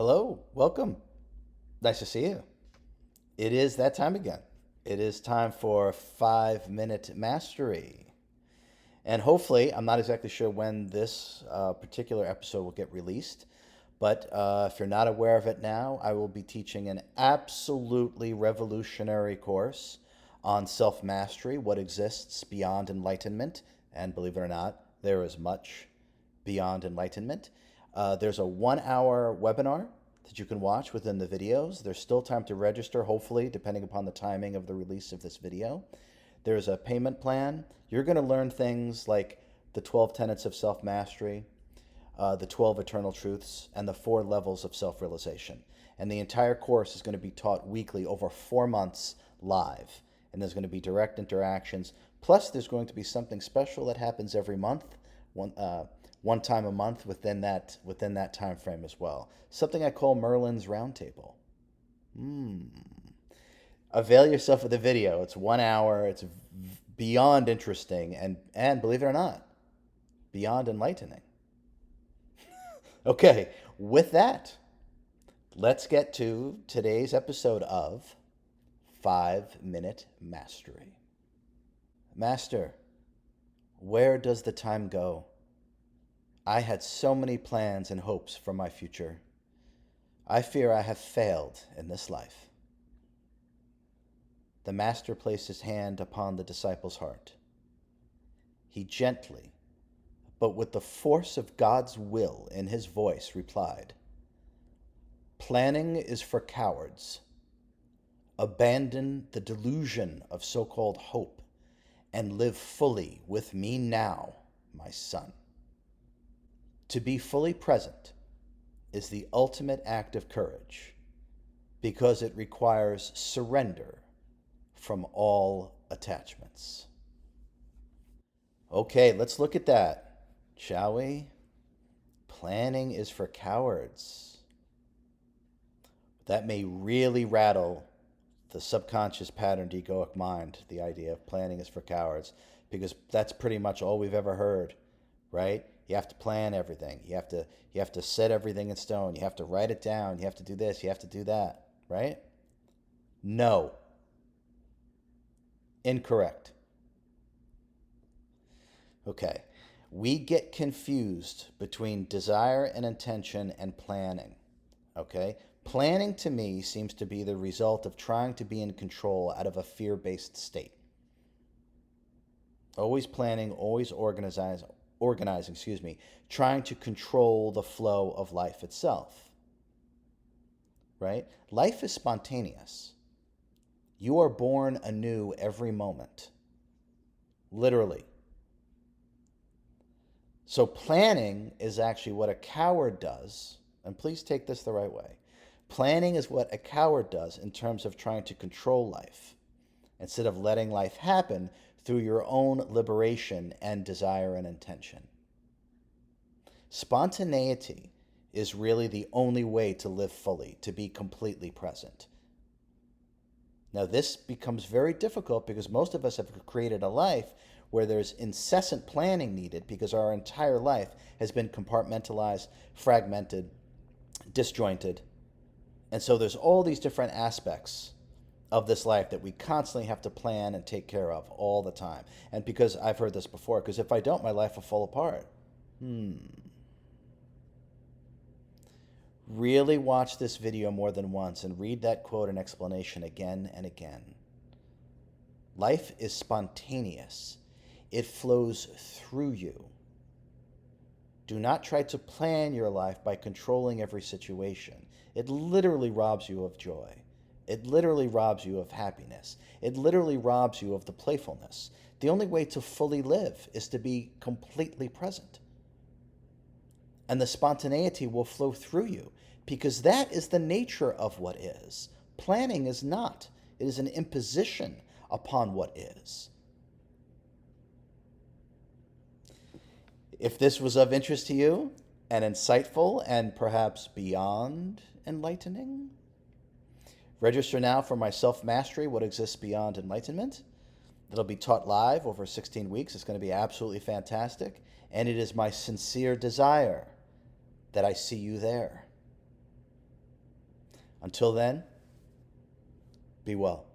Hello, welcome. Nice to see you. It is that time again. It is time for 5 Minute Mastery. And hopefully, I'm not exactly sure when this particular episode will get released, but if you're not aware of it now, I will be teaching an absolutely revolutionary course on self mastery, what exists beyond enlightenment. And believe it or not, there is much beyond enlightenment. There's a 1 hour webinar that you can watch within the videos. There's still time to register, hopefully, depending upon the timing of the release of this video. There's a payment plan. You're going to learn things like the 12 tenets of self mastery, the 12 eternal truths, and the 4 levels of self realization. And the entire course is going to be taught weekly over 4 months live. And there's going to be direct interactions. Plus, there's going to be something special that happens every month, one time a month within that time frame as well. Something I call Merlin's Roundtable. Avail yourself of the video. It's 1 hour. It's beyond interesting and believe it or not, beyond enlightening. Okay, with that, let's get to today's episode of 5 Minute Mastery. Master, where does the time go? I had so many plans and hopes for my future. I fear I have failed in this life. The Master placed his hand upon the disciple's heart. He gently, but with the force of God's will in his voice, replied, "Planning is for cowards. Abandon the delusion of so-called hope and live fully with me now, my son." To be fully present is the ultimate act of courage because it requires surrender from all attachments. Okay, let's look at that, shall we? Planning is for cowards. That may really rattle the subconscious patterned egoic mind, the idea of planning is for cowards, because that's pretty much all we've ever heard, right? You have to plan everything. You have to set everything in stone. You have to write it down. You have to do this. You have to do that, right? No. Incorrect. Okay. We get confused between desire and intention and planning. Okay? Planning to me seems to be the result of trying to be in control out of a fear-based state. Always planning, always organizing, trying to control the flow of life itself. Right? Life is spontaneous. You are born anew every moment. Literally. So planning is actually what a coward does, and please take this the right way. Planning is what a coward does in terms of trying to control life, instead of letting life happen through your own liberation and desire and intention. Spontaneity is really the only way to live fully, to be completely present. Now, this becomes very difficult because most of us have created a life where there's incessant planning needed because our entire life has been compartmentalized, fragmented, disjointed. And so there's all these different aspects of this life that we constantly have to plan and take care of all the time. And because I've heard this before, because if I don't, my life will fall apart. Really watch this video more than once and read that quote and explanation again and again. Life is spontaneous. It flows through you. Do not try to plan your life by controlling every situation. It literally robs you of joy. It literally robs you of happiness. It literally robs you of the playfulness. The only way to fully live is to be completely present. And the spontaneity will flow through you because that is the nature of what is. Planning is not. It is an imposition upon what is. If this was of interest to you and insightful and perhaps beyond enlightening, register now for my self-mastery, What Exists Beyond Enlightenment. It'll be taught live over 16 weeks. It's going to be absolutely fantastic. And it is my sincere desire that I see you there. Until then, be well.